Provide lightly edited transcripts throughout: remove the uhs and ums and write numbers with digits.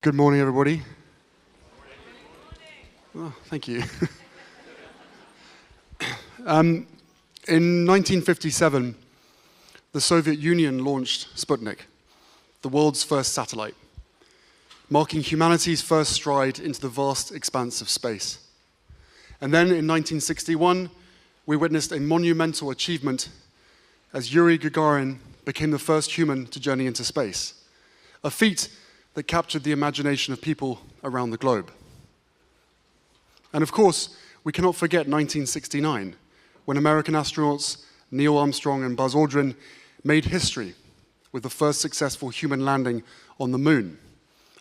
Good morning, everybody. Oh, thank you. In 1957, the Soviet Union launched Sputnik, the world's first satellite, marking humanity's first stride into the vast expanse of space. And then in 1961, we witnessed a monumental achievement as Yuri Gagarin became the first human to journey into space, a feat that captured the imagination of people around the globe. And of course, we cannot forget 1969, when American astronauts Neil Armstrong and Buzz Aldrin made history with the first successful human landing on the moon,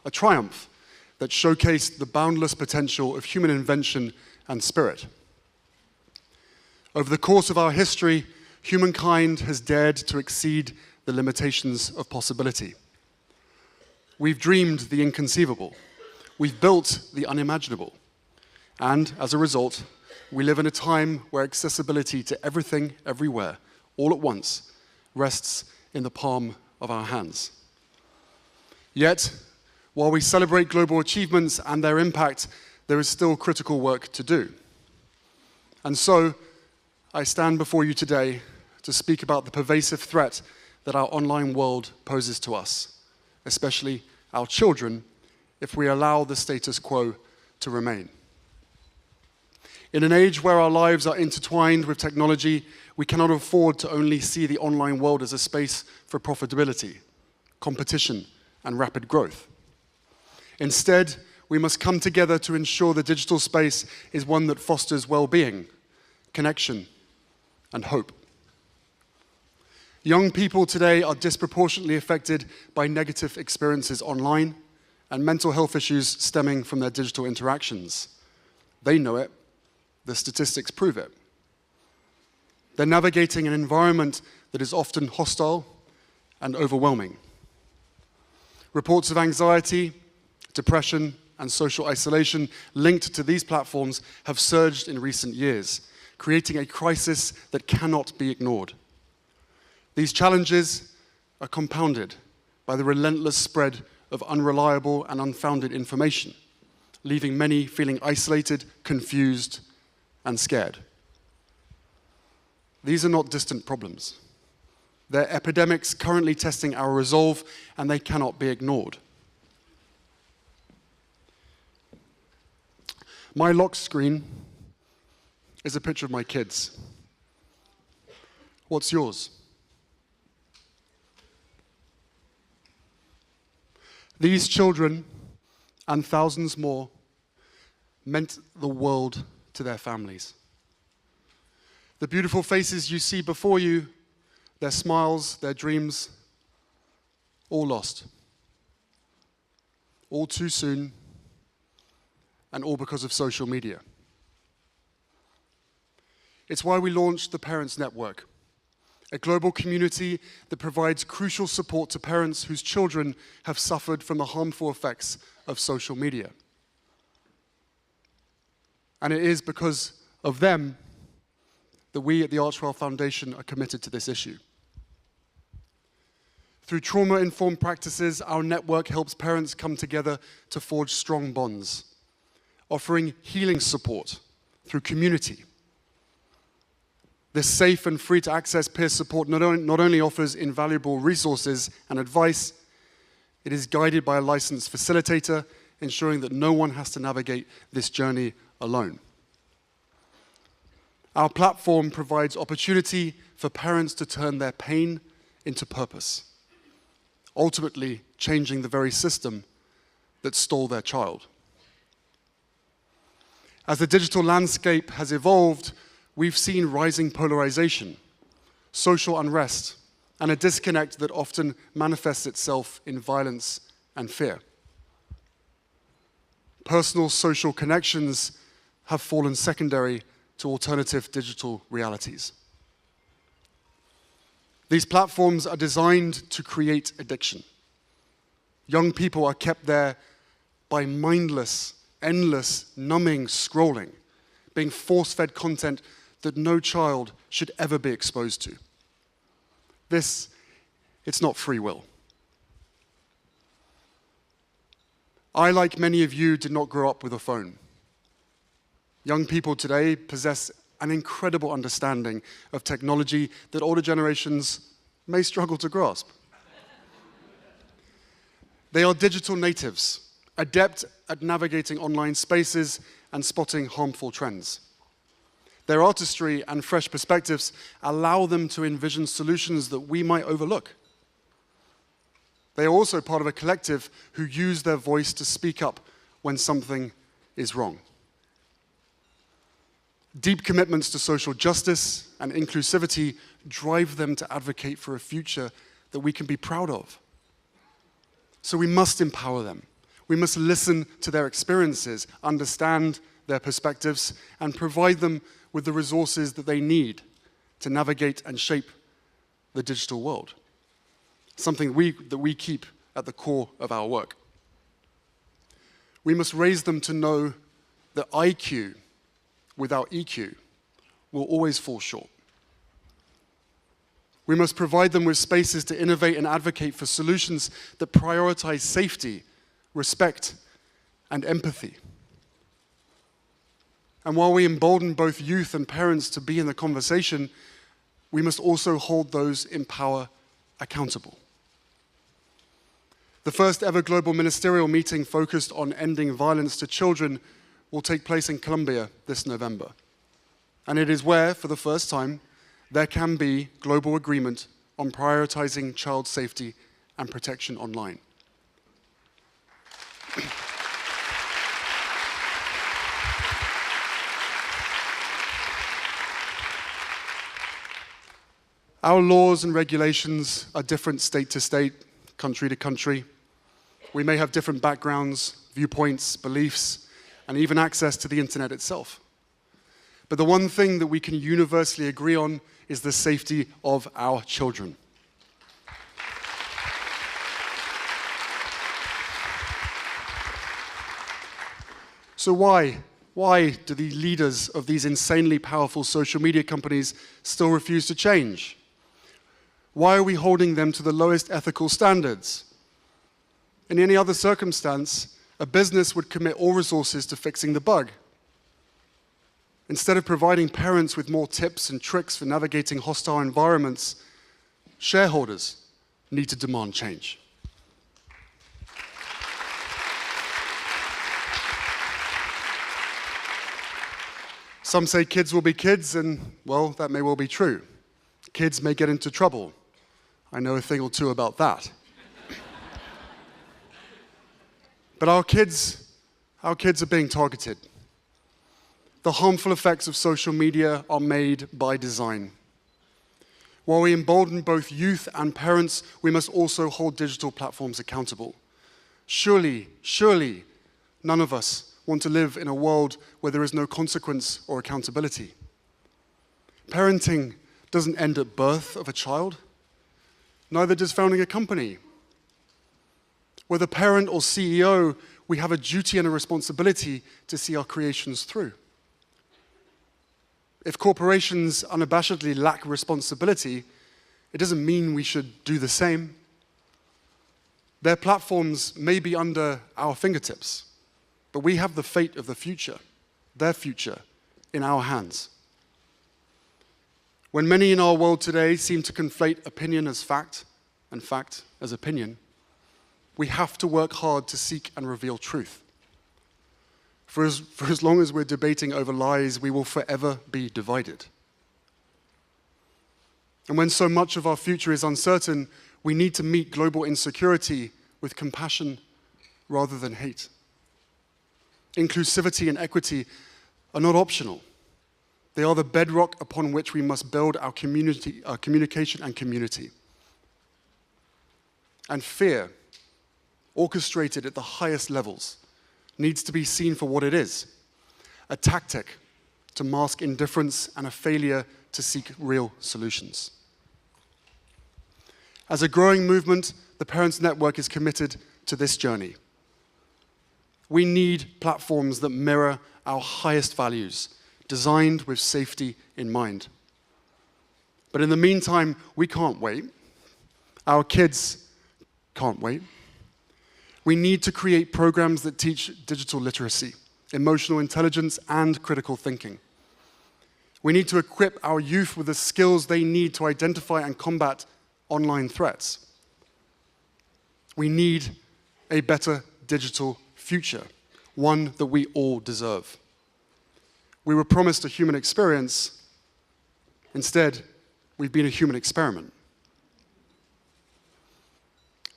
a triumph that showcased the boundless potential of human invention and spirit. Over the course of our history, humankind has dared to exceed the limitations of possibility. We've dreamed the inconceivable. We've built the unimaginable. And as a result, we live in a time where accessibility to everything, everywhere, all at once, rests in the palm of our hands. Yet, while we celebrate global achievements and their impact, there is still critical work to do. And so, I stand before you today to speak about the pervasive threat that our online world poses to us, especially our children, if we allow the status quo to remain. In an age where our lives are intertwined with technology, we cannot afford to only see the online world as a space for profitability, competition, and rapid growth. Instead, we must come together to ensure the digital space is one that fosters well-being, connection, and hope. Young people today are disproportionately affected by negative experiences online and mental health issues stemming from their digital interactions. They know it. The statistics prove it. They're navigating an environment that is often hostile and overwhelming. Reports of anxiety, depression, and social isolation linked to these platforms have surged in recent years, creating a crisis that cannot be ignored. These challenges are compounded by the relentless spread of unreliable and unfounded information, leaving many feeling isolated, confused, and scared. These are not distant problems. They're epidemics currently testing our resolve, and they cannot be ignored. My lock screen is a picture of my kids. What's yours? These children, and thousands more, meant the world to their families. The beautiful faces you see before you, their smiles, their dreams, all lost. All too soon, and all because of social media. It's why we launched the Parents Network, a global community that provides crucial support to parents whose children have suffered from the harmful effects of social media. And it is because of them that we at the Archwell Foundation are committed to this issue. Through trauma-informed practices, our network helps parents come together to forge strong bonds, offering healing support through community. This safe and free-to-access peer support not only offers invaluable resources and advice, it is guided by a licensed facilitator, ensuring that no one has to navigate this journey alone. Our platform provides opportunity for parents to turn their pain into purpose, ultimately changing the very system that stole their child. As the digital landscape has evolved, we've seen rising polarization, social unrest, and a disconnect that often manifests itself in violence and fear. Personal social connections have fallen secondary to alternative digital realities. These platforms are designed to create addiction. Young people are kept there by mindless, endless, numbing scrolling, being force-fed content that no child should ever be exposed to. It's not free will. I, like many of you, did not grow up with a phone. Young people today possess an incredible understanding of technology that older generations may struggle to grasp. They are digital natives, adept at navigating online spaces and spotting harmful trends. Their artistry and fresh perspectives allow them to envision solutions that we might overlook. They are also part of a collective who use their voice to speak up when something is wrong. Deep commitments to social justice and inclusivity drive them to advocate for a future that we can be proud of. So we must empower them. We must listen to their experiences, understand their perspectives, and provide them with the resources that they need to navigate and shape the digital world, something that we keep at the core of our work. We must raise them to know that IQ without EQ will always fall short. We must provide them with spaces to innovate and advocate for solutions that prioritize safety, respect, and empathy. And while we embolden both youth and parents to be in the conversation, we must also hold those in power accountable. The first ever global ministerial meeting focused on ending violence to children will take place in Colombia this November. And it is where, for the first time, there can be global agreement on prioritizing child safety and protection online. Our laws and regulations are different state to state, country to country. We may have different backgrounds, viewpoints, beliefs, and even access to the internet itself. But the one thing that we can universally agree on is the safety of our children. So why do the leaders of these insanely powerful social media companies still refuse to change? Why are we holding them to the lowest ethical standards? In any other circumstance, a business would commit all resources to fixing the bug. Instead of providing parents with more tips and tricks for navigating hostile environments, shareholders need to demand change. Some say kids will be kids, and, well, that may well be true. Kids may get into trouble. I know a thing or two about that. But our kids are being targeted. The harmful effects of social media are made by design. While we embolden both youth and parents, we must also hold digital platforms accountable. Surely, none of us want to live in a world where there is no consequence or accountability. Parenting doesn't end at birth of a child. Neither does founding a company. Whether parent or CEO, we have a duty and a responsibility to see our creations through. If corporations unabashedly lack responsibility, it doesn't mean we should do the same. Their platforms may be under our fingertips, but we have the fate of the future, their future, in our hands. When many in our world today seem to conflate opinion as fact and fact as opinion, we have to work hard to seek and reveal truth. For as long as we're debating over lies, we will forever be divided. And when so much of our future is uncertain, we need to meet global insecurity with compassion rather than hate. Inclusivity and equity are not optional. They are the bedrock upon which we must build our communication and community. And fear, orchestrated at the highest levels, needs to be seen for what it is, a tactic to mask indifference and a failure to seek real solutions. As a growing movement, the Parents Network is committed to this journey. We need platforms that mirror our highest values, designed with safety in mind. But in the meantime, we can't wait. Our kids can't wait. We need to create programs that teach digital literacy, emotional intelligence, and critical thinking. We need to equip our youth with the skills they need to identify and combat online threats. We need a better digital future, one that we all deserve. We were promised a human experience. Instead, we've been a human experiment.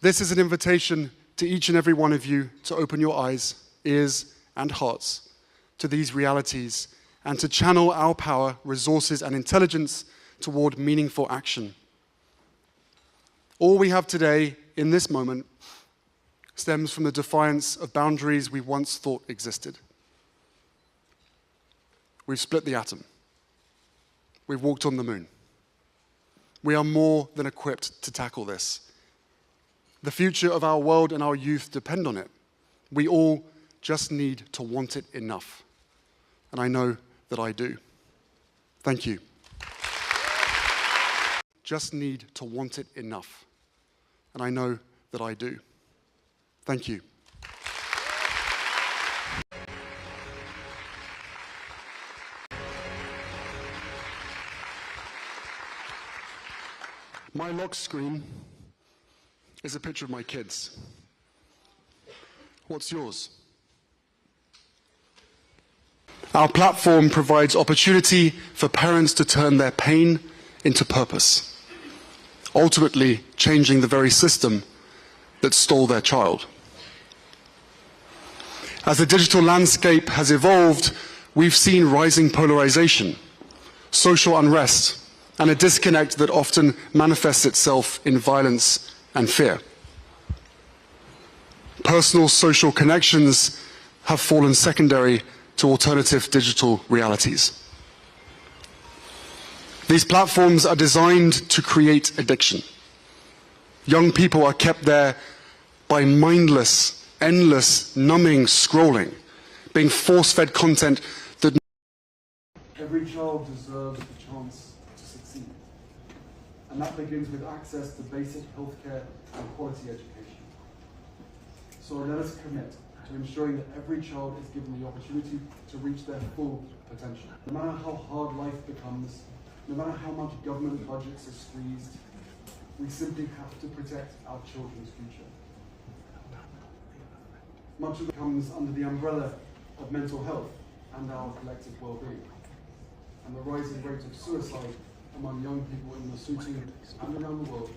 This is an invitation to each and every one of you to open your eyes, ears, and hearts to these realities and to channel our power, resources, and intelligence toward meaningful action. All we have today, in this moment, stems from the defiance of boundaries we once thought existed. We've split the atom. We've walked on the moon. We are more than equipped to tackle this. The future of our world and our youth depend on it. We all just need to want it enough. And I know that I do. Thank you. Just need to want it enough. And I know that I do. Thank you. My lock screen is a picture of my kids. What's yours? Our platform provides opportunity for parents to turn their pain into purpose, ultimately changing the very system that stole their child. As the digital landscape has evolved, we've seen rising polarization, social unrest, and a disconnect that often manifests itself in violence and fear. Personal social connections have fallen secondary to alternative digital realities. These platforms are designed to create addiction. Young people are kept there by mindless, endless, numbing scrolling, being force-fed content that... Every child deserves the chance to succeed. And that begins with access to basic healthcare and quality education. So let us commit to ensuring that every child is given the opportunity to reach their full potential. No matter how hard life becomes, no matter how much government budgets are squeezed, we simply have to protect our children's future. Much of it comes under the umbrella of mental health and our collective well-being. And the rising rate of suicide among young people in Lesotho and around the world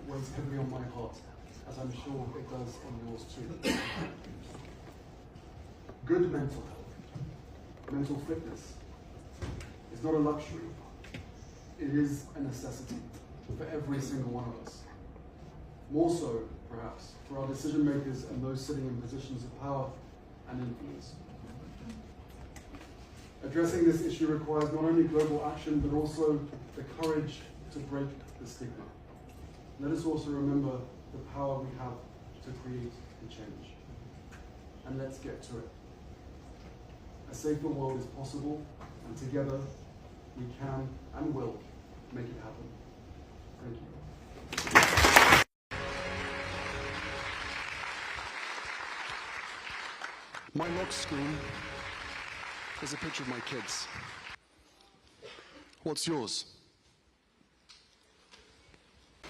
weighs heavily on my heart, as I'm sure it does on yours too. Good mental health, mental fitness, is not a luxury. It is a necessity for every single one of us. More so, perhaps, for our decision makers and those sitting in positions of power and influence. Addressing this issue requires not only global action, but also the courage to break the stigma. Let us also remember the power we have to create and change. And let's get to it. A safer world is possible, and together we can and will make it happen. Thank you. My lock screen is a picture of my kids. What's yours?